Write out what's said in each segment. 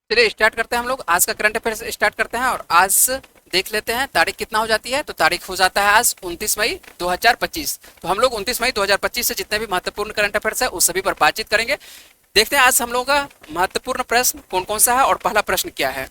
चलिए स्टार्ट करते हैं हम लोग आज का करंट अफेयर्स स्टार्ट करते हैं। और आज देख लेते हैं तारीख कितना हो जाती है। तो तारीख हो जाता है आज 29 मई 2025। तो हम लोग 29 मई 2025 से जितने भी महत्वपूर्ण करंट अफेयर्स है उस सभी पर बातचीत करेंगे। देखते हैं आज हम लोगों का महत्वपूर्ण प्रश्न कौन कौन सा है और पहला प्रश्न क्या है।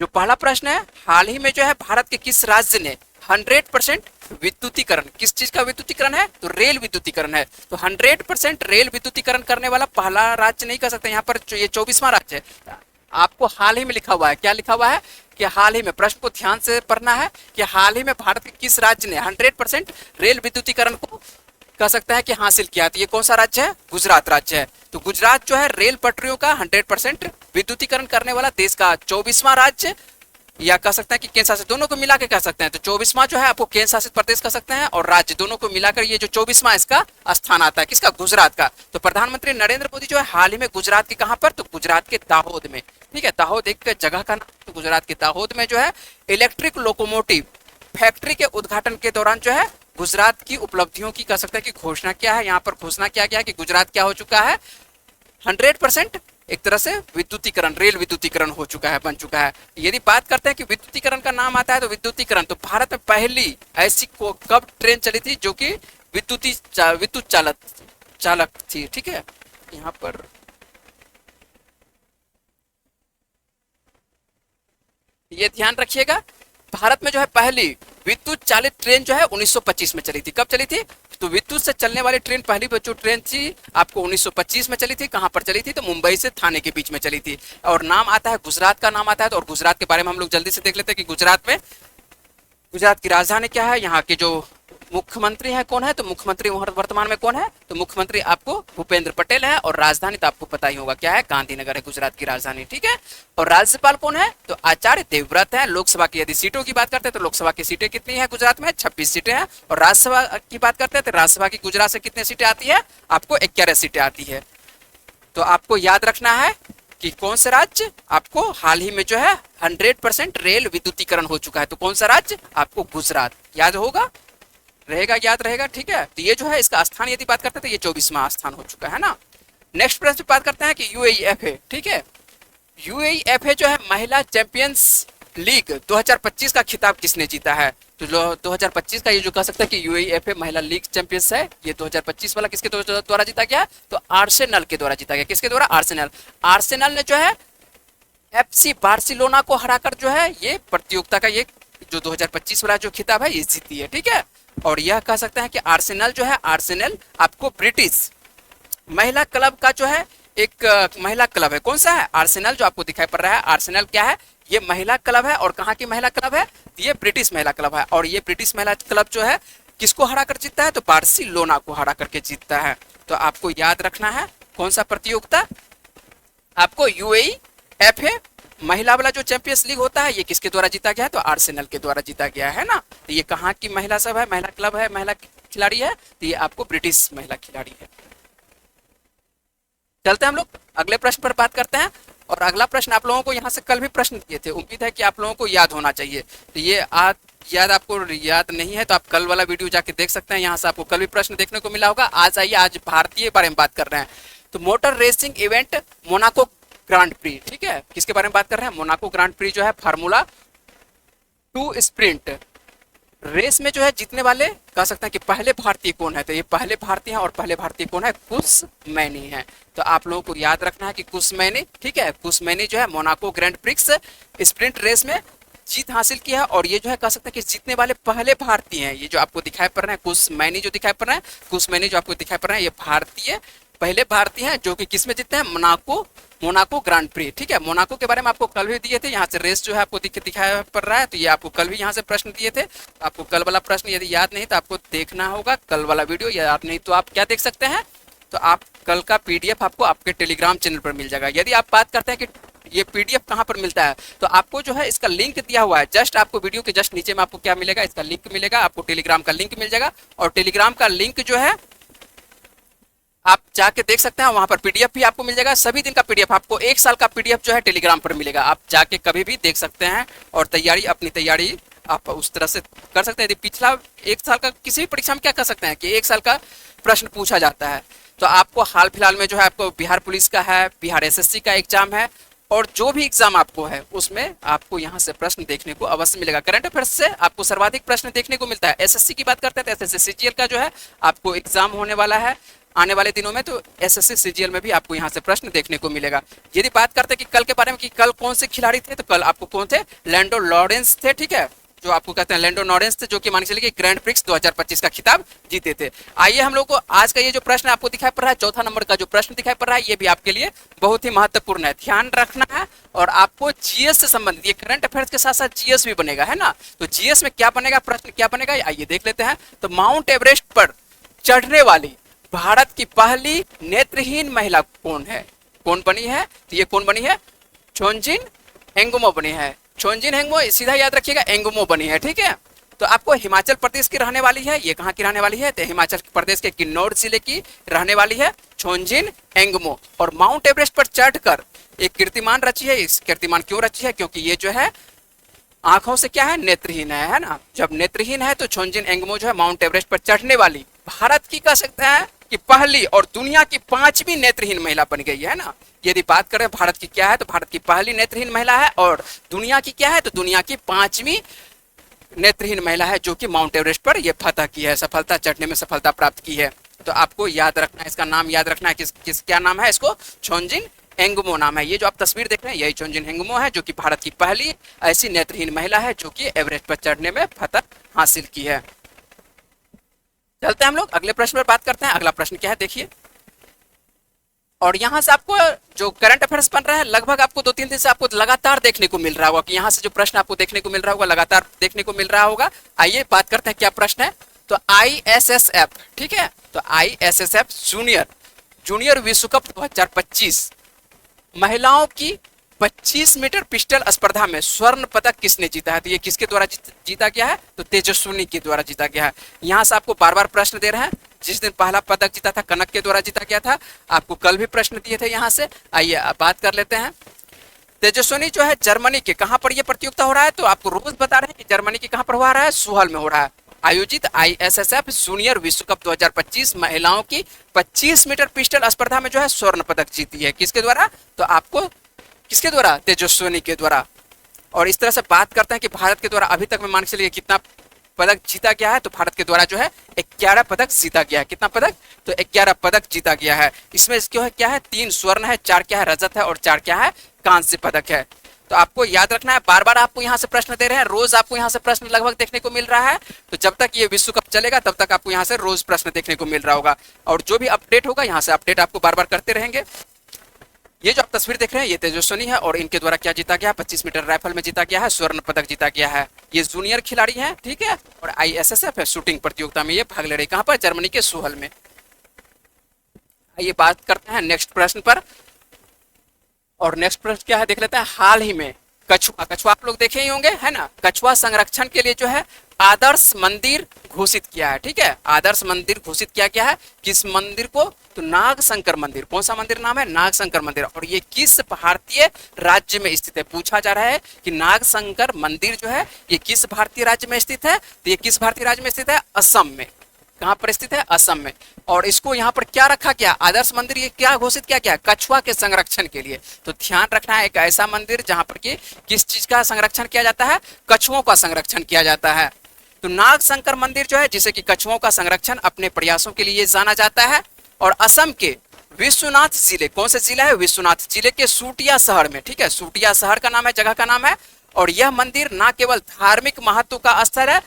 जो पहला प्रश्न है, हाल ही में जो है भारत के किस राज्य ने 100% विद्युतीकरण, किस चीज का विद्युतीकरण है तो रेल विद्युतीकरण है। तो 100% रेल विद्युतीकरण करने वाला पहला राज्य नहीं कर सकते, यहाँ पर ये 24वां राज्य है। आपको हाल ही में लिखा हुआ है, क्या लिखा हुआ है कि हाल ही में, प्रश्न को ध्यान से पढ़ना है कि हाल ही में भारत के किस राज्य ने 100% रेल विद्युतीकरण को कह सकता है कि हासिल किया। तो ये कौन सा राज्य है? गुजरात राज्य है। तो गुजरात जो है रेल पटरियों का 100% विद्युतीकरण करने वाला देश का 24वां राज्य, या कह सकते हैं कि केंद्र शासित, दोनों को मिला के कह सकते हैं। तो 24वां जो है आपको केंद्र शासित प्रदेश कह सकते हैं और राज्य, दोनों को मिलाकर ये जो 24वां इसका स्थान आता है, किसका? गुजरात का। तो प्रधानमंत्री नरेंद्र मोदी जो है हाल ही में गुजरात के कहां पर? तो गुजरात के दाहोद में। ठीक है, दाहोद एक जगह का नाम। तो गुजरात के दाहोद में जो है इलेक्ट्रिक लोकोमोटिव फैक्ट्री के उद्घाटन के दौरान जो है गुजरात की उपलब्धियों की कह सकते हैं कि घोषणा क्या है। यहाँ पर घोषणा किया गया कि गुजरात क्या हो चुका है? 100% एक तरह से विद्युतीकरण, रेल विद्युतीकरण हो चुका है, बन चुका है। यदि बात करते हैं कि विद्युतीकरण का नाम आता है तो विद्युतीकरण, तो भारत में पहली ऐसी कब ट्रेन चली थी जो कि विद्युत चालक चालक थी। ठीक है, यहाँ पर ये ध्यान रखिएगा, भारत में जो है पहली विद्युत चालित ट्रेन जो है 1925 में चली थी। कब चली थी? तो विद्युत से चलने वाली ट्रेन, पहली जो ट्रेन थी आपको 1925 में चली थी। कहां पर चली थी? तो मुंबई से थाने के बीच में चली थी। और नाम आता है, गुजरात का नाम आता है। तो और गुजरात के बारे में हम लोग जल्दी से देख लेते हैं कि गुजरात में, गुजरात की राजधानी क्या है, यहाँ के जो मुख्यमंत्री है कौन है? तो मुख्यमंत्री वर्तमान में कौन है? तो मुख्यमंत्री आपको भूपेंद्र पटेल है। और राजधानी तो आपको पता ही होगा क्या है, गांधीनगर है गुजरात की राजधानी। ठीक है, और राज्यपाल कौन है? तो आचार्य देवव्रत है। लोकसभा की यदि सीटों की बात करते हैं तो लोकसभा की सीटें कितनी है गुजरात में? 26 सीटें हैं। और राज्यसभा की बात करते हैं तो राज्यसभा की गुजरात से कितनी सीटें आती है? आपको 11 सीटें आती है। तो आपको याद रखना है कि कौन सा राज्य आपको हाल ही में जो है 100% रेल विद्युतीकरण हो चुका है। तो कौन सा राज्य? आपको गुजरात। याद होगा, रहेगा, याद रहेगा। ठीक है, तो ये जो है इसका स्थान यदि बात करते हैं तो ये 24वां स्थान हो चुका है ना। नेक्स्ट प्रश्न बात करते हैं कि यूएईएफए। ठीक है, यूएईएफए जो है महिला चैंपियंस लीग 2025 का खिताब किसने जीता है? तो 2025 का ये जो कह सकते हैं कि यूएईएफए महिला लीग चैंपियंस है, ये 2025 वाला किसके द्वारा जीता गया? तो आर्सेनल के द्वारा जीता गया। किसके द्वारा? आर्सेनल। आर्सेनल ने जो है एफसी बार्सिलोना को हराकर जो है ये प्रतियोगिता का ये जो 2025 वाला जो खिताब है ये जीती है। ठीक है, और यह कह सकते हैं कि आर्सेनल जो है, आर्सेनल आपको ब्रिटिश महिला क्लब का जो है एक महिला क्लब है। कौन सा है? आर्सेनल जो आपको दिखाई पड़ रहा है। आर्सेनल क्या है? ये महिला क्लब है। और कहाँ की महिला क्लब है? ये ब्रिटिश महिला क्लब है। और ये ब्रिटिश महिला क्लब जो है किसको हरा कर जीतता है? तो बार्सिलोना को हरा करके जीतता है। तो आपको याद रखना है कौन सा प्रतियोगिता? आपको यूएईएफए महिला वाला जो चैंपियंस लीग होता है ये किसके द्वारा जीता गया है? तो आर्सेनल के द्वारा जीता गया है ना। तो ये कहाँ की महिला सब है, महिला क्लब है, महिला खिलाड़ी है? तो ये आपको ब्रिटिश महिला खिलाड़ी है। चलते हैं हम लोग अगले प्रश्न पर बात करते हैं। और अगला प्रश्न आप लोगों को यहाँ से कल भी प्रश्न दिए थे, उम्मीद है कि आप लोगों को याद होना चाहिए। तो ये आज याद, आपको याद नहीं है तो आप कल वाला वीडियो जाके देख सकते हैं, यहाँ से आपको कल भी प्रश्न देखने को मिला होगा। आज आइए, आज भारतीय बारे में बात कर रहे हैं। तो motor racing event Monaco grand pre. ठीक है, किसके बारे में बात कर रहे हैं? मोनाको ग्रांड प्री जो है फार्मूला 2 स्प्रिंट रेस में जो है जीतने वाले कह सकते हैं कि पहले भारतीय कौन है? तो ये पहले भारतीय हैं। और पहले भारतीय कौन है? कुश मैनी है। तो आप लोगों को याद रखना है कि कुश मैनी, ठीक है, कुश मैनी जो है Monaco grand prix sprint race में जीत हासिल किया है। और ये जो है कह सकते हैं कि जीतने वाले पहले भारतीय हैं। ये जो आपको दिखाई पड़ रहे हैं कुश मैनी जो दिखाई पड़ रहा है, कुश मैनी जो आपको दिखाई पड़ रहा है, ये भारतीय पहले भारतीय हैं जो कि किस में जीतते हैं? Monaco grand pre. ठीक है, मोनाको के बारे में आपको कल भी दिए थे, यहाँ से रेस जो है आपको दिखाई पड़ रहा है। तो ये आपको कल भी यहाँ से प्रश्न दिए थे। आपको कल वाला प्रश्न यदि याद नहीं तो आपको देखना होगा कल वाला वीडियो। याद नहीं तो आप क्या देख सकते हैं? तो आप कल का पीडीएफ आपको आपके टेलीग्राम चैनल पर मिल जाएगा। यदि आप बात करते हैं कि ये पीडीएफ कहाँ पर मिलता है, तो आपको जो है इसका लिंक दिया हुआ है, जस्ट आपको वीडियो के जस्ट नीचे में आपको क्या मिलेगा? इसका लिंक मिलेगा, आपको टेलीग्राम का लिंक मिल जाएगा। और टेलीग्राम का लिंक जो है आप जाके देख सकते हैं, वहां पर पीडीएफ भी आपको मिल जाएगा। सभी दिन का पीडीएफ आपको, 1 साल का पीडीएफ जो है टेलीग्राम पर मिलेगा। आप जाके कभी भी देख सकते हैं और तैयारी, अपनी तैयारी आप उस तरह से कर सकते हैं। यदि पिछला 1 साल का किसी भी परीक्षा में क्या कर सकते हैं कि 1 साल का प्रश्न पूछा जाता है, तो आपको हाल फिलहाल में जो है आपको बिहार पुलिस का है, बिहार एसएससी का एग्जाम है, और जो भी एग्जाम आपको है उसमें आपको यहाँ से प्रश्न देखने को अवश्य मिलेगा। करंट अफेयर्स से आपको सर्वाधिक प्रश्न देखने को मिलता है। एसएससी की बात करते हैं तो एसएससी सीजीएल का जो है आपको एग्जाम होने वाला है आने वाले दिनों में, तो एसएससी सीजीएल में भी आपको यहाँ से प्रश्न देखने को मिलेगा। यदि बात करते हैं कि कल के बारे में कि कल कौन से खिलाड़ी थे, तो कल आपको कौन थे, लैंडो लॉरेंस थे, ठीक है, जो आपको कहते हैं लैंडो नॉरेंस थे, जो कि मान के चलिए कि ग्रैंड प्रिक्स 2025 का खिताब जीते थे। आइए हम लोग को आज का ये जो प्रश्न आपको दिखाई पड़ रहा है, चौथा नंबर का जो प्रश्न दिखाई पड़ रहा है, ये भी आपके लिए बहुत ही महत्वपूर्ण है, ध्यान रखना है। और आपको जीएस से संबंधित, ये करंट अफेयर्स के साथ साथ जीएस भी बनेगा, है ना। तो जीएस में क्या बनेगा, प्रश्न क्या बनेगा, आइए देख लेते हैं। तो माउंट एवरेस्ट पर चढ़ने वाली भारत की पहली नेत्रहीन महिला कौन है, कौन बनी है, तो ये कौन बनी है, छोंजिन एंगुमो बनी है। छोंजिन एंगुमो सीधा याद रखिएगा, एंगुमो बनी है, ठीक है। तो आपको हिमाचल प्रदेश की रहने वाली है, ये कहाँ की रहने वाली है, तो हिमाचल प्रदेश के किन्नौर जिले की रहने वाली है छोंजिन एंगुमो। और माउंट एवरेस्ट पर चढ़कर एक कीर्तिमान रची है। इस कीर्तिमान क्यों रची है, क्योंकि ये जो है आंखों से क्या है, नेत्रहीन है ना। जब नेत्रहीन है तो छोंजिन एंगुमो जो है माउंट एवरेस्ट पर चढ़ने वाली भारत की कह सकते हैं कि पहली और दुनिया की 5वीं नेत्रहीन महिला बन गई है ना। यदि बात करें भारत की क्या है, तो भारत की पहली नेत्रहीन महिला है, और दुनिया की क्या है, तो दुनिया की 5वीं नेत्रहीन महिला है, जो कि माउंट एवरेस्ट पर यह फतह की है, सफलता चढ़ने में सफलता प्राप्त की है। तो आपको याद रखना है, इसका नाम याद रखना है, किस क्या नाम है, इसको छोंजिन एंगुमो नाम है। ये जो आप तस्वीर देख रहे हैं, यही छोंजिन एंगुमो है, जो कि भारत की पहली ऐसी नेत्रहीन महिला है जो कि एवरेस्ट पर चढ़ने में फतह हासिल की है। चलते हैं हम लोग अगले प्रश्न पर बात करते हैं। अगला प्रश्न क्या है देखिए, और यहाँ से आपको जो करंट अफेयर्स बन रहा है, लगभग आपको 2-3 दिन से आपको लगातार देखने को मिल रहा होगा कि यहाँ से जो प्रश्न आपको देखने को मिल रहा होगा, लगातार देखने को मिल रहा होगा। आइए बात करते हैं क्या प्रश्न है। तो ISSF, ठीक है, तो ISSF जूनियर विश्व कप 2025 महिलाओं की 25 मीटर पिस्टल स्पर्धा में स्वर्ण पदक किसने जीता है, तो ये किसके द्वारा जीता गया है, तो तेजस्विनी के द्वारा जीता गया है। यहाँ से आपको बार बार प्रश्न दे रहे हैं। जिस दिन पहला पदक जीता था कनक के द्वारा जीता गया था, आपको कल भी प्रश्न दिए थे यहाँ से। आइए अब बात कर लेते हैं। तेजस्विनी जो है जर्मनी के कहाँ पर यह प्रतियोगिता हो रहा है, तो आपको रोज बता रहे हैं कि जर्मनी के कहाँ पर हो रहा है, सुहल में हो रहा है। आयोजित ISSF जूनियर विश्व कप 2025 महिलाओं की 25 मीटर पिस्टल स्पर्धा में जो है स्वर्ण पदक जीती है, किसके द्वारा, तो आपको किसके द्वारा, तेजस्विनी के द्वारा। और इस तरह से बात करते हैं कि भारत के द्वारा अभी तक में मान के चलिए कितना पदक जीता गया है, तो भारत के द्वारा जो है 11 पदक जीता गया है। कितना पदक, तो 11 पदक जीता गया है। इसमें क्यों है, क्या है, 3 स्वर्ण है, 4 क्या है, रजत है, और 4 क्या है, कांस्य पदक है। तो आपको याद रखना है, बार बार आपको यहाँ से प्रश्न दे रहे हैं, रोज आपको यहाँ से प्रश्न लगभग देखने को मिल रहा है। तो जब तक ये विश्व कप चलेगा तब तक आपको यहाँ से रोज प्रश्न देखने को मिल रहा होगा, और जो भी अपडेट होगा यहाँ से अपडेट आपको बार बार करते रहेंगे। ये जो आप तस्वीर देख रहे हैं, ये तेजस्विनी है, और इनके द्वारा क्या जीता गया, 25 मीटर राइफल में जीता गया है, स्वर्ण पदक जीता गया है। ये जूनियर खिलाड़ी हैं, ठीक है, और ISSF है शूटिंग प्रतियोगिता में ये भाग ले रहे, कहाँ पर, जर्मनी के सुहल में। आइए बात करते हैं नेक्स्ट प्रश्न पर, और नेक्स्ट प्रश्न क्या है देख लेते हैं। हाल ही में कछुआ आप लोग देखे ही होंगे, है ना। कछुआ संरक्षण के लिए जो है आदर्श मंदिर घोषित किया है, ठीक है, आदर्श मंदिर घोषित किया गया है। किस मंदिर को, तो नागशंकर मंदिर। कौन सा मंदिर नाम है, नागशंकर मंदिर। और ये किस भारतीय राज्य में स्थित है, पूछा जा रहा है कि नागशंकर मंदिर जो है ये किस भारतीय राज्य में स्थित है, तो ये किस भारतीय राज्य में स्थित है, असम में। कहाँ पर स्थित है, असम में। और इसको यहाँ पर क्या रखा गया, आदर्श मंदिर, ये क्या घोषित किया गया, कछुआ के संरक्षण के लिए। तो ध्यान रखना है, एक ऐसा मंदिर जहाँ पर कि किस चीज का संरक्षण किया जाता है, कछुओं का संरक्षण किया जाता है। तो नागशंकर मंदिर जो है, जिसे कि कछुओं का संरक्षण अपने प्रयासों के लिए जाना जाता है, और असम के विश्वनाथ जिले, कौन से जिला है, विश्वनाथ जिले के सूटिया शहर में, ठीक है, सूटिया शहर का नाम है, जगह का नाम है। और यह मंदिर न केवल धार्मिक महत्व का स्थल है,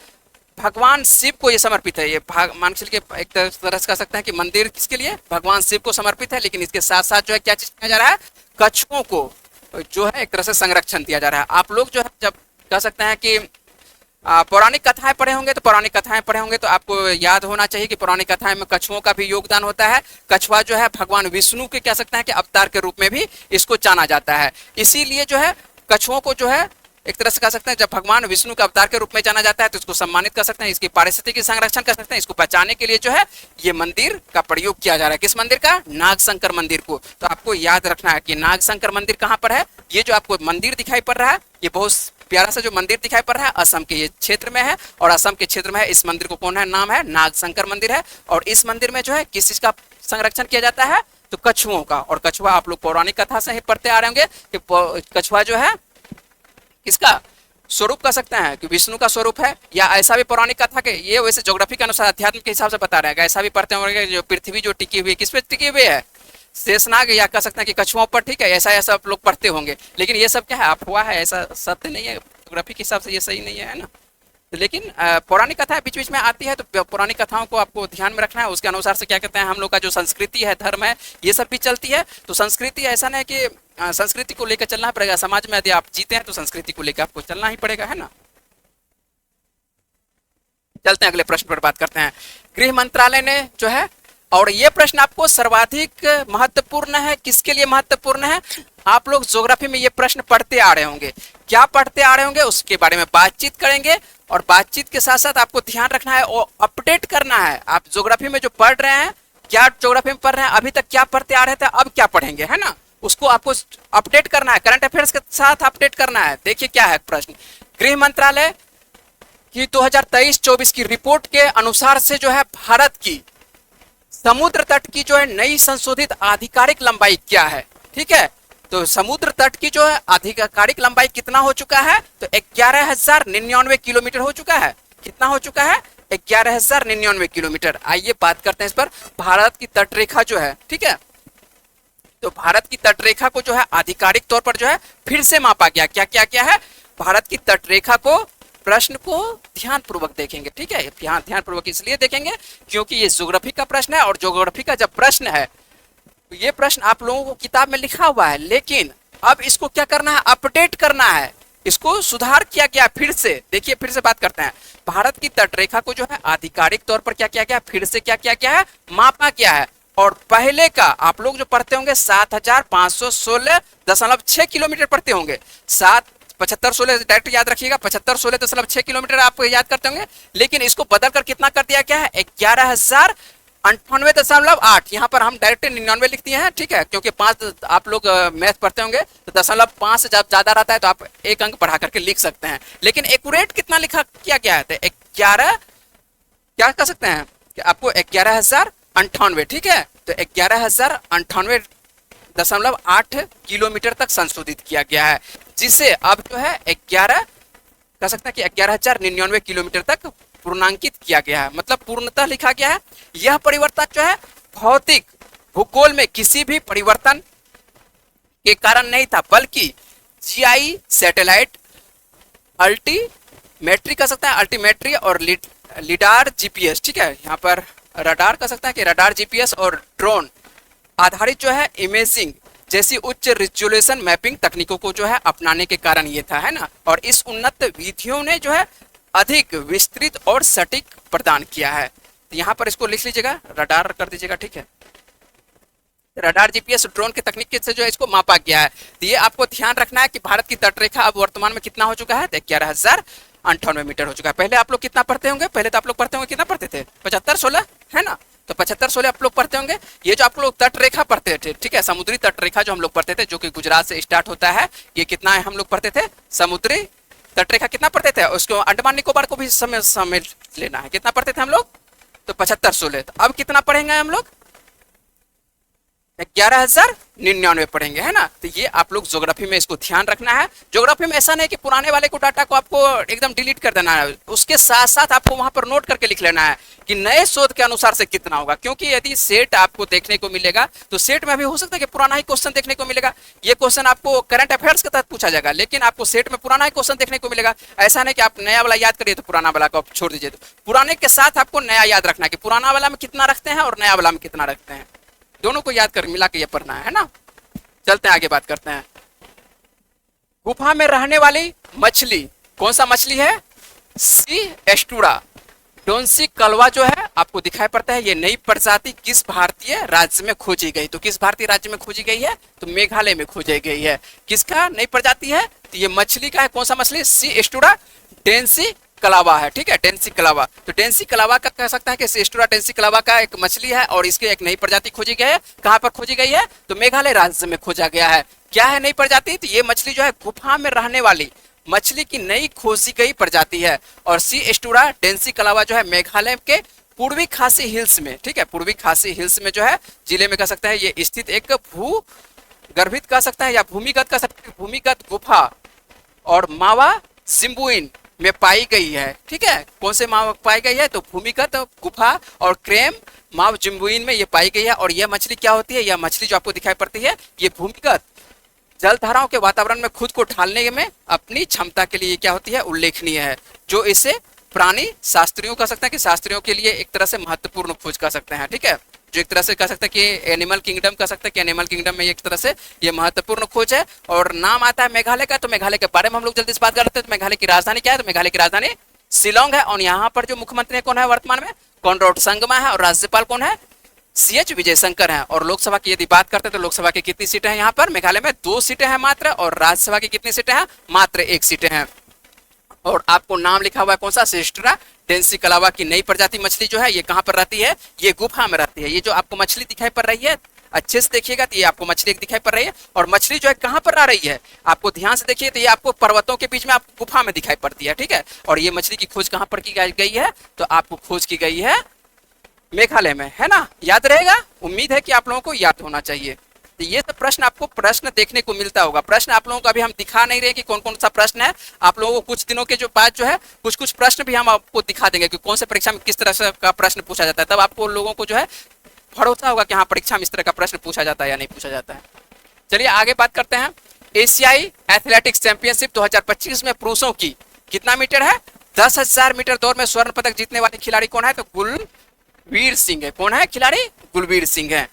भगवान शिव को ये समर्पित है। ये मान के एक तरह से कह सकते हैं कि मंदिर किसके लिए, भगवान शिव को समर्पित है। लेकिन इसके साथ साथ जो है क्या चीज किया जा रहा है, कछुओं को जो है एक तरह से संरक्षण दिया जा रहा है। आप लोग जो है जब कह सकते हैं कि पौराणिक कथाएं पढ़े होंगे, तो पौराणिक कथाएं पढ़े होंगे तो आपको याद होना चाहिए कि पौराणिक कथाएं में कछुओं का भी योगदान होता है। कछुआ जो है भगवान विष्णु के कह सकते हैं कि अवतार के रूप में भी इसको जाना जाता है। इसीलिए जो है कछुओं को जो है एक तरह से कह सकते हैं, जब भगवान विष्णु के अवतार के रूप में जाना जाता है तो इसको सम्मानित कर सकते हैं, इसकी पारिस्थितिकी संरक्षण कर सकते हैं। इसको बचाने के लिए जो है ये मंदिर का प्रयोग किया जा रहा है। किस मंदिर का, नागशंकर मंदिर को। तो आपको याद रखना है कि नागशंकर मंदिर कहाँ पर है। ये जो आपको मंदिर दिखाई पड़ रहा है, ये बहुत प्यारा सा जो मंदिर दिखाई पड़ रहा है, असम के ये क्षेत्र में है, और असम के क्षेत्र में है। इस मंदिर को कौन है, नाम है नागशंकर मंदिर है। और इस मंदिर में जो है किस चीज का संरक्षण किया जाता है? तो कछुओं का। और कछुआ आप लोग पौराणिक कथा से ही पढ़ते आ रहे होंगे कि कछुआ जो है किसका स्वरूप कह सकते हैं कि विष्णु का स्वरूप है, या ऐसा भी पौराणिक कथा के ये वैसे ज्योग्राफी के अनुसार अध्यात्म के हिसाब से बता रहे हैं, ऐसा भी पढ़ते होंगे जो पृथ्वी जो टिकी हुई है किस पे टिकी हुई है? शेषनाग, या कह सकते हैं कि कछुओं पर, ठीक है, ऐसा ऐसा आप लोग पढ़ते होंगे। लेकिन ये सब क्या है, अफवाह है, ऐसा सत्य नहीं है, ज्योग्राफी के हिसाब से ये सही नहीं है ना। लेकिन पौराणिक कथाएं बीच बीच में आती है, तो पौराणिक कथाओं को आपको ध्यान में रखना है। उसके अनुसार से क्या कहते हैं, हम लोग का जो संस्कृति है, धर्म है, ये सब भी चलती है। तो संस्कृति ऐसा नहीं कि संस्कृति को लेकर चलना पड़ेगा, समाज में यदि आप जीते हैं तो संस्कृति को लेकर आपको चलना ही पड़ेगा, है ना। चलते हैं अगले प्रश्न पर बात करते हैं। गृह मंत्रालय ने जो है, और ये प्रश्न आपको सर्वाधिक महत्वपूर्ण है। किसके लिए महत्वपूर्ण है? आप लोग ज्योग्राफी में ये प्रश्न पढ़ते आ रहे होंगे। क्या पढ़ते आ रहे होंगे उसके बारे में बातचीत करेंगे, और बातचीत के साथ साथ आपको ध्यान रखना है और अपडेट करना है। आप ज्योग्राफी में जो पढ़ रहे हैं, क्या ज्योग्राफी में पढ़ रहे हैं, अभी तक क्या पढ़ते आ रहे थे, अब क्या पढ़ेंगे, है ना, उसको आपको अपडेट करना है, करंट अफेयर्स के साथ अपडेट करना है। देखिए क्या है प्रश्न, गृह मंत्रालय की 2023-24 की रिपोर्ट के अनुसार से जो है भारत की समुद्र तट की जो है नई संशोधित आधिकारिक लंबाई क्या है? ठीक है, तो समुद्र तट की जो है आधिकारिक लंबाई कितना हो चुका है? तो 11,099 किलोमीटर हो चुका है। कितना हो चुका है? 11,099 किलोमीटर। आइए बात करते हैं इस पर। भारत की तटरेखा जो है, ठीक है, तो भारत की तटरेखा को जो है आधिकारिक तौर पर जो है फिर से मापा गया। क्या क्या क्या है? भारत की तटरेखा को, प्रश्न को ध्यान पूर्वक देखेंगे, ठीक है, ध्यान पूर्वक इसलिए देखेंगे क्योंकि ये ज्योग्राफी का प्रश्न है, और ज्योग्राफी का जब प्रश्न है तो ये प्रश्न आप लोगों को किताब में लिखा हुआ है, लेकिन अब इसको क्या करना है, अपडेट करना है, इसको सुधार किया गया फिर से। देखिए फिर से बात करते हैं, भारत की तटरेखा को जो है आधिकारिक तौर पर क्या किया गया, फिर से क्या किया गया है, मापा गया है। और पहले का आप लोग जो पढ़ते होंगे 7,516.6 किलोमीटर पढ़ते होंगे, 7516 डायरेक्ट याद रखिएगा, 7516.6 किलोमीटर आप याद करते होंगे, लेकिन इसको बदलकर कितना कर दिया गया है, 11,098.8। यहाँ पर हम डायरेक्ट 99 लिख दिए हैं, ठीक है, क्योंकि 5 आप लोग मैथ पढ़ते होंगे तो 0.5 से जब ज्यादा रहता है तो आप एक अंक बढ़ा करके लिख सकते हैं। लेकिन एक्यूरेट कितना लिखा किया गया है, तो 11 क्या कर सकते हैं कि आपको 11,098, ठीक है, तो 11,098.8 किलोमीटर तक संशोधित किया गया है, जिसे अब जो है 11 कह सकते हैं कि 11,099 किलोमीटर तक पूर्णांकित किया गया है, मतलब पूर्णतः लिखा गया है। यह परिवर्तन जो है भौतिक भूगोल में किसी भी परिवर्तन के कारण नहीं था, बल्कि जीआई सैटेलाइट, अल्टीमेट्री कह सकते हैं, अल्टीमेट्री और लिडार जीपीएस, ठीक है, यहाँ पर रडार कह सकते हैं कि रडार जीपीएस और ड्रोन आधारित जो है इमेजिंग जैसी उच्च रिजोल्यूशन मैपिंग तकनीकों को जो है अपनाने के कारण ये था, है ना। और इस उन्नत विधियों ने जो है अधिक विस्तृत और सटीक प्रदान किया है। तो यहाँ पर इसको लिख लीजिएगा, रडार कर दीजिएगा, ठीक है, रडार जीपीएस ड्रोन की तकनीक से जो है इसको मापा गया है। तो ये आपको ध्यान रखना है कि भारत की तटरेखा अब वर्तमान में कितना हो चुका है, 11,098 मीटर हो चुका है। पहले आप लोग कितना पढ़ते होंगे, पहले तो आप लोग पढ़ते होंगे, कितना पढ़ते थे, 75-16, है ना, तो 75-16 आप लोग पढ़ते होंगे। ये जो आप लोग तटरेखा पढ़ते थे, ठीक है, समुद्री तटरेखा जो हम लोग पढ़ते थे, जो कि गुजरात से स्टार्ट होता है, ये कितना है हम लोग पढ़ते थे, समुद्री तटरेखा कितना पढ़ते थे, उसको अंडमान निकोबार को भी समय लेना है, कितना पढ़ते थे हम लोग, तो 75-16। तो अब कितना पढ़ेंगे हम लोग, 11,099 पढ़ेंगे, है ना। तो ये आप लोग ज्योग्राफी में इसको ध्यान रखना है। ज्योग्राफी में ऐसा नहीं कि पुराने वाले को डाटा को आपको एकदम डिलीट कर देना है, उसके साथ साथ आपको वहां पर नोट करके लिख लेना है कि नए शोध के अनुसार से कितना होगा, क्योंकि यदि सेट आपको देखने को मिलेगा तो सेट में भी हो सकता है कि पुराना ही क्वेश्चन देखने को मिलेगा। ये क्वेश्चन आपको करंट अफेयर्स के तहत पूछा जाएगा, लेकिन आपको सेट में पुराना ही क्वेश्चन देखने को मिलेगा। ऐसा नहीं कि आप नया वाला याद करिए तो पुराना वाला को आप छोड़ दीजिए, तो पुराने के साथ आपको नया याद रखना है कि पुराना वाला में कितना रखते हैं और नया वाला में कितना रखते हैं, दोनों को याद कर मिला के ये पढ़ना है ना। चलते हैं आगे बात करते हैं। गुफा में रहने वाली मछली कौन सा मछली है, सी एस्टूरा डोंसी कलवा जो है आपको दिखाई पड़ता है। ये नई प्रजाति किस भारतीय राज्य में खोजी गई, तो किस भारतीय राज्य में खोजी गई है, तो मेघालय में खोजी गई है। किसका नई प्रजाति है, तो ये मछली का है, कौन सा मछली, सी एस्टूरा डेंसी कलावा है, ठीक है, डेंसी कलावा। तो डेंसी कलावा का कह सकता है कि एस्टूरा डेंसी कलावा का एक मछली है, और इसकी एक नई प्रजाति खोजी गई है। कहाँ पर खोजी गई है, तो मेघालय राज्य में खोजा गया है। क्या है नई प्रजाति, तो ये मछली जो है गुफा में रहने वाली मछली की नई खोजी गई प्रजाति है। और सी एस्टूरा डेंसी कलावा जो है मेघालय के पूर्वी खासी हिल्स में, ठीक है, पूर्वी खासी हिल्स में जो है जिले में कह सकते हैं ये स्थित एक भू गर्भित कह सकते हैं या भूमिगत कह सकते हैं, भूमिगत गुफा और मावा जिम्बुइन में पाई गई है। ठीक है, कौन से मावा पाई गई है, तो भूमिगत गुफा और क्रेम माव जिम्बुइन में ये पाई गई है। और यह मछली क्या होती है, यह मछली जो आपको दिखाई पड़ती है ये भूमिगत जलधाराओं के वातावरण में खुद को ढालने में अपनी क्षमता के लिए क्या होती है, उल्लेखनीय है, जो इसे प्राणी शास्त्रियों कह सकते हैं कि शास्त्रियों के लिए एक तरह से महत्वपूर्ण खोज कह सकते हैं। ठीक है, जो एक तरह से कह सकते हैं कि एनिमल किंगडम कह सकते हैं कि एनिमल किंगडम में एक तरह से ये महत्वपूर्ण खोज है। और नाम आता है मेघालय का, तो मेघालय के बारे में हम लोग जल्दी से बात करते हैं। तो मेघालय की राजधानी क्या है, तो मेघालय की राजधानी शिलोंग है। और यहाँ पर जो मुख्यमंत्री कौन है वर्तमान में, कॉनराड संगमा है। और राज्यपाल कौन है, CH विजय शंकर है। और लोकसभा की यदि बात करते हैं तो लोकसभा की कितनी सीटें हैं यहाँ पर, मेघालय में 2 सीटें हैं मात्र। और राज्यसभा की कितनी सीटें हैं, मात्र 1 सीटें हैं। और आपको नाम लिखा हुआ है कौन सा, सिस्ट्रा डेंसी कलावा की नई प्रजाति मछली जो है ये कहाँ पर रहती है, ये गुफा में रहती है। ये जो आपको मछली दिखाई पड़ रही है अच्छे से देखिएगा तो ये आपको मछली दिखाई पड़ रही है। और मछली जो है कहाँ पर रह रही है, आपको ध्यान से देखिए तो ये आपको पर्वतों के बीच में आपको गुफा में दिखाई पड़ती है। ठीक है, और ये मछली की खोज कहाँ पर की गई है, तो आपको खोज की गई है मेघालय में, है ना, याद रहेगा। उम्मीद है कि आप लोगों को याद होना चाहिए। तो ये सब प्रश्न आपको प्रश्न देखने को मिलता होगा। प्रश्न आप लोगों को अभी हम दिखा नहीं रहे कि कौन कौन सा प्रश्न है, आप लोगों को कुछ दिनों के जो बाद जो है कुछ कुछ प्रश्न भी हम आपको दिखा देंगे कि कौन से परीक्षा में किस तरह से का प्रश्न पूछा जाता है। तब आपको लोगों को जो है भरोसा होगा कि हाँ परीक्षा में इस तरह का प्रश्न पूछा जाता है या नहीं पूछा जाता है। चलिए आगे बात करते हैं। एशियाई एथलेटिक्स चैंपियनशिप 2025 में पुरुषों की कितना मीटर है, 10,000 मीटर दौड़ में स्वर्ण पदक जीतने वाले खिलाड़ी कौन है, तो गुलवीर सिंह है। कौन है खिलाड़ी, गुलवीर सिंह है।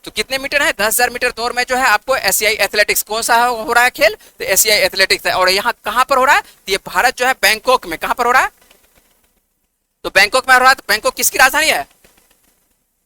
तो कितने मीटर है, 10,000 मीटर दौड़ में जो है आपको एशियाई एथलेटिक्स कौन सा हो रहा है खेल, तो एशियाई एथलेटिक्स है। और यहाँ कहाँ पर हो रहा है, तो ये भारत जो है बैंकॉक में, कहाँ पर हो रहा है, तो बैंकॉक में हो रहा है। तो बैंकॉक किसकी राजधानी है,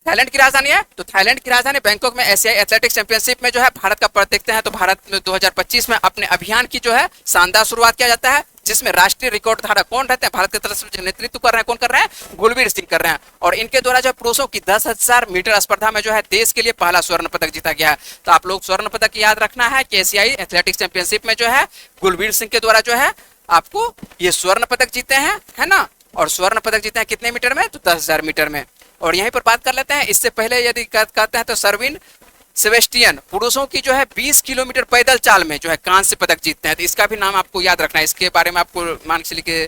थाईलैंड की राजधानी है। तो थाईलैंड की राजधानी बैंकॉक में एशियाई एथलेटिक्स चैंपियनशिप में जो है भारत का पद देखते हैं। तो भारत में 2025 में अपने अभियान की जो है शानदार शुरुआत किया जाता है, जिसमें राष्ट्रीय रिकॉर्ड धारक कौन रहते हैं, भारत की तरफ से जो नेतृत्व कर रहे हैं कौन कर रहे हैं, गुलवीर सिंह कर रहे हैं। और इनके द्वारा जो पुरुषों की 10,000 मीटर स्पर्धा में जो है देश के लिए पहला स्वर्ण पदक जीता गया है। तो आप लोग स्वर्ण पदक याद रखना है कि एशियाई एथलेटिक्स चैंपियनशिप में जो है गुलवीर सिंह के द्वारा जो है आपको ये स्वर्ण पदक जीते हैं, है ना। और स्वर्ण पदक जीते हैं कितने मीटर में, तो 10,000 मीटर में। और यहीं पर बात कर लेते हैं, इससे पहले यदि कहते हैं तो सरविन सेबेस्टियन पुरुषों की जो है 20 किलोमीटर पैदल चाल में जो है कांस्य पदक जीतते हैं। तो इसका भी नाम आपको याद रखना है, इसके बारे में आपको मान के के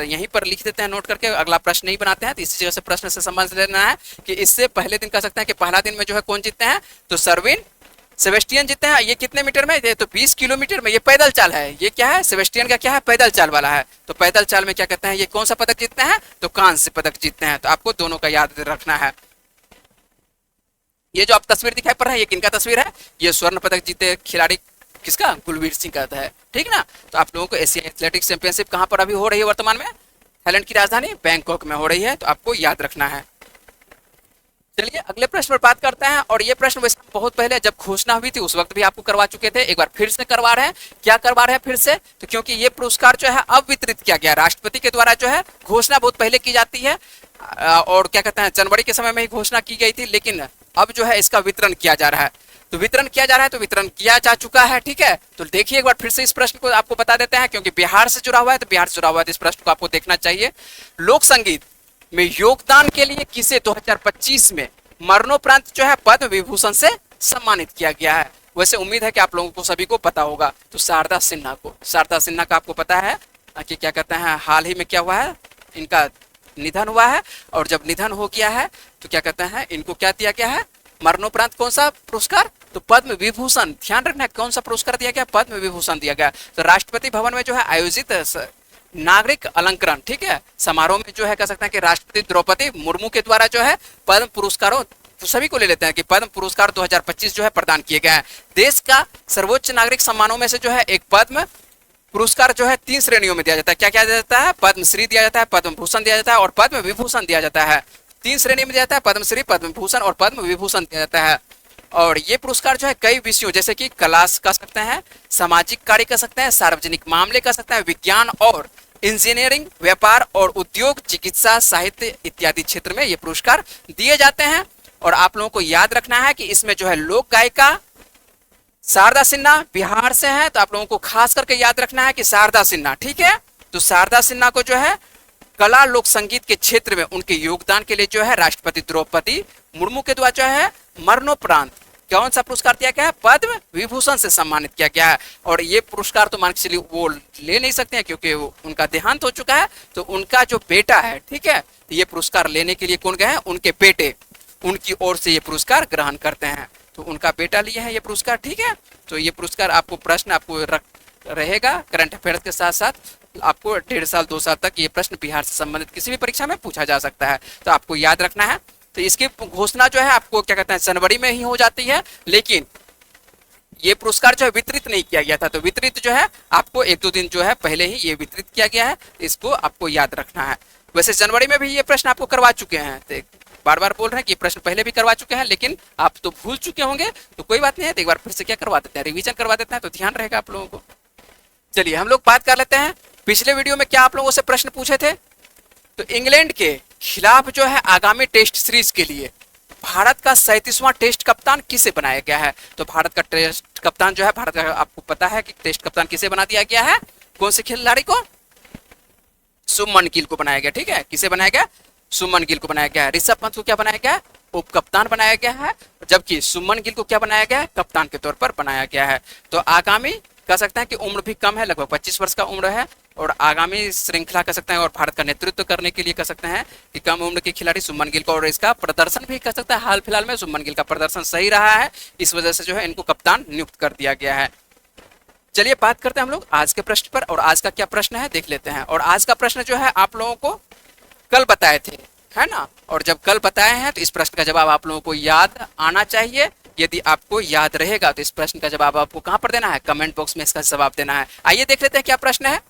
यहीं पर लिख देते हैं नोट करके, अगला प्रश्न नहीं बनाते हैं। तो इसी जगह से प्रश्न से समझ लेना है कि इससे पहले दिन कह सकते हैं कि पहला दिन में जो है कौन जीतते हैं, तो सरविन सेबेस्टियन जीतते हैं। ये कितने मीटर में, ये तो 20 किलोमीटर में, ये पैदल चाल है। ये क्या है, सेबेस्टियन का क्या है, पैदल चाल वाला है। तो पैदल चाल में क्या कहते हैं, ये कौन सा पदक जीतते हैं, तो कांस्य पदक जीतते हैं। तो आपको दोनों का याद रखना है। ये जो आप तस्वीर दिखाई पड़ रहा है ये किनका तस्वीर है, ये स्वर्ण पदक जीते खिलाड़ी किसका, गुलवीर सिंह का है। ठीक ना। तो आप लोगों को एशियाई एथलेटिक्स चैंपियनशिप कहाँ पर अभी हो रही है वर्तमान में, थाईलैंड की राजधानी बैंकॉक में हो रही है। तो आपको याद रखना है। चलिए अगले प्रश्न पर बात करते हैं। और ये प्रश्न वैसे बहुत पहले जब घोषणा हुई थी उस वक्त भी आपको करवा चुके थे, एक बार फिर से करवा रहे हैं। क्या करवा रहे हैं फिर से, तो क्योंकि ये पुरस्कार जो है अब वितरित किया गया, राष्ट्रपति के द्वारा जो है घोषणा बहुत पहले की जाती है और क्या कहते हैं जनवरी के समय में ही घोषणा की गई थी, लेकिन अब जो है इसका वितरण किया जा रहा है। तो वितरण किया जा रहा है, तो वितरण किया जा चुका है। ठीक है, तो देखिए एक बार फिर से इस प्रश्न को आपको बता देते हैं, क्योंकि बिहार से जुड़ा हुआ है, तो बिहार से जुड़ा हुआ है, तो इस प्रश्न को आपको देखना चाहिए। लोक संगीत में योगदान के लिए किसे 2025 में मरणोपरांत जो है पद्म विभूषण से सम्मानित किया गया है। वैसे उम्मीद है कि आप लोगों को सभी को पता होगा, तो शारदा सिन्हा को, शारदा सिन्हा का आपको पता है कि क्या कहते हैं हाल ही में क्या हुआ है, इनका निधन हुआ है। और जब निधन हो गया है तो क्या कहते हैं इनको क्या दिया गया है, मरणोपरांत कौन सा पुरस्कार, तो पद्म विभूषण। ध्यान रखना है कौन सा पुरस्कार दिया गया, पद्म विभूषण दिया गया। तो राष्ट्रपति भवन में जो है आयोजित नागरिक अलंकरण, ठीक है, समारोह में जो है कह सकते हैं कि राष्ट्रपति द्रौपदी मुर्मू के द्वारा जो है पद्म पुरस्कारों सभी को ले लेते हैं कि पद्म पुरस्कार 2025 जो है प्रदान किए गए हैं। देश का सर्वोच्च नागरिक सम्मानों में से जो है एक पद्म पुरस्कार जो है 3 श्रेणियों में दिया जाता है। क्या क्या दिया जाता है, पद्मश्री दिया जाता है, पद्म भूषण दिया जाता है और पद्म विभूषण दिया जाता है। 3 श्रेणी में दिया जाता है, पद्मश्री, पद्म भूषण और पद्म विभूषण दिया जाता है। और ये पुरस्कार जो है कई विषयों जैसे कि कला कह सकते हैं, सामाजिक कार्य कह सकते हैं, सार्वजनिक मामले कह सकते हैं, विज्ञान और इंजीनियरिंग, व्यापार और उद्योग, चिकित्सा, साहित्य इत्यादि क्षेत्र में ये पुरस्कार दिए जाते हैं। और आप लोगों को याद रखना है कि इसमें जो है लोक गायिका शारदा सिन्हा बिहार से है, तो आप लोगों को खास करके याद रखना है कि शारदा सिन्हा, ठीक है, तो शारदा सिन्हा को जो है कला लोक संगीत के क्षेत्र में उनके योगदान के लिए जो है राष्ट्रपति द्रौपदी मुर्मू के द्वारा जो है मरणोपरांत कौन सा पुरस्कार दिया गया है? पद्म विभूषण से सम्मानित किया गया है। और ये पुरस्कार तो मान के चलिए वो ले नहीं सकते हैं क्योंकि उनका देहांत हो चुका है। तो उनका जो बेटा है, ठीक है, तो ये पुरस्कार लेने के लिए कौन गए हैं? उनके बेटे, उनकी ओर से ये पुरस्कार ग्रहण करते हैं। तो उनका बेटा लिए हैं ये पुरस्कार, ठीक है। तो ये पुरस्कार आपको प्रश्न आपको रहेगा करंट अफेयर्स के साथ साथ आपको 1.5 साल 2 साल तक ये प्रश्न बिहार से संबंधित किसी भी परीक्षा में पूछा जा सकता है। तो आपको याद रखना है। तो इसकी घोषणा जो है आपको क्या कहते हैं जनवरी में ही हो जाती है, लेकिन ये पुरस्कार जो है वितरित नहीं किया गया था। तो वितरित जो है आपको 1-2 दिन जो है पहले ही ये वितरित किया गया है, इसको आपको याद रखना है। वैसे जनवरी में भी ये प्रश्न आपको करवा चुके हैं, तो बार बार बोल रहे हैं कि प्रश्न पहले भी करवा चुके हैं, लेकिन आप तो भूल चुके होंगे। तो कोई बात नहीं है, तो एक बार फिर से क्या करवा देते हैं, रिवीजन करवा देते हैं, तो ध्यान रहेगा आप लोगों को। चलिए हम लोग बात कर लेते हैं पिछले वीडियो में क्या आप लोगों से प्रश्न पूछे थे। तो इंग्लैंड के खिलाफ जो है आगामी टेस्ट सीरीज के लिए भारत का 37वां टेस्ट कप्तान किसे बनाया गया है? तो भारत का टेस्ट कप्तान जो है, भारत का आपको पता है कि टेस्ट कप्तान किसे बना दिया गया है? कौन से खिलाड़ी को? शुभमन गिल को बनाया गया, ठीक है। किसे बनाया गया? शुभमन गिल को बनाया गया है। ऋषभ पंत को क्या बनाया गया है? उप कप्तान बनाया गया है, जबकि शुभमन गिल को क्या बनाया गया है? कप्तान के तौर पर बनाया गया है। तो आगामी कह सकते हैं कि उम्र भी कम है, लगभग 25 वर्ष का उम्र है, और आगामी श्रृंखला कह सकते हैं और भारत का नेतृत्व करने के लिए कह सकते हैं कि कम उम्र के खिलाड़ी शुभमन गिल को, और इसका प्रदर्शन भी कह सकते हैं हाल फिलहाल में शुभमन गिल का प्रदर्शन सही रहा है, इस वजह से जो है इनको कप्तान नियुक्त कर दिया गया है। चलिए बात करते हैं हम लोग आज के प्रश्न पर, और आज का क्या प्रश्न है देख लेते हैं। और आज का प्रश्न जो है आप लोगों को कल बताए थे, है ना, और जब कल बताए हैं तो इस प्रश्न का जवाब आप लोगों को याद आना चाहिए। यदि आपको याद रहेगा तो इस प्रश्न का जवाब आपको कहां पर देना है? कमेंट बॉक्स में इसका जवाब देना है। आइए देख लेते हैं क्या प्रश्न है।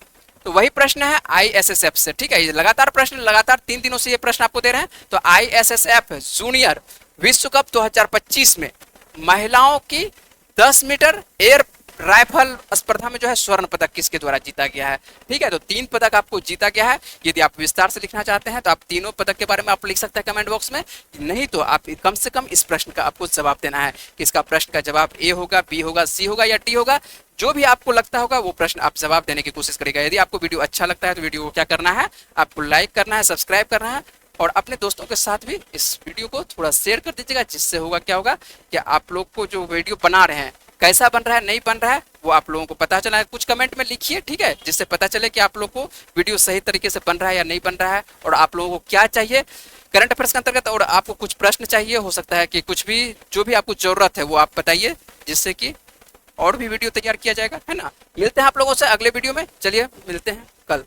तो वही प्रश्न है ISSF से, ठीक है। ये लगातार प्रश्न, लगातार 3 दिनों से ये प्रश्न आपको दे रहे हैं। तो ISSF जूनियर विश्व कप 2025 में महिलाओं की 10 मीटर एयर राइफल स्पर्धा में जो है स्वर्ण पदक किसके द्वारा जीता गया है? ठीक है, तो 3 पदक आपको जीता गया है। यदि आप विस्तार से लिखना चाहते हैं तो आप तीनों पदक के बारे में आप लिख सकते हैं कमेंट बॉक्स में, नहीं तो आप कम से कम इस प्रश्न का आपको जवाब देना है कि इसका प्रश्न का जवाब A होगा, B होगा, C होगा या D होगा। जो भी आपको लगता होगा वो प्रश्न आप जवाब देने की कोशिश करेगा। यदि आपको वीडियो अच्छा लगता है तो वीडियो को क्या करना है? आपको लाइक करना है, सब्सक्राइब करना है, और अपने दोस्तों के साथ भी इस वीडियो को थोड़ा शेयर कर दीजिएगा, जिससे होगा क्या होगा कि आप लोग को जो वीडियो बना रहे हैं कैसा बन रहा है, नहीं बन रहा है, वो आप लोगों को पता चला है। कुछ कमेंट में लिखिए, ठीक है, जिससे पता चले कि आप लोग को वीडियो सही तरीके से बन रहा है या नहीं बन रहा है, और आप लोगों को क्या चाहिए करंट अफेयर्स के अंतर्गत, और आपको कुछ प्रश्न चाहिए, हो सकता है कि कुछ भी जो भी आपको जरूरत है वो आप बताइए, जिससे कि और भी वीडियो तैयार किया जाएगा, है ना। मिलते हैं आप लोगों से अगले वीडियो में। चलिए मिलते हैं कल।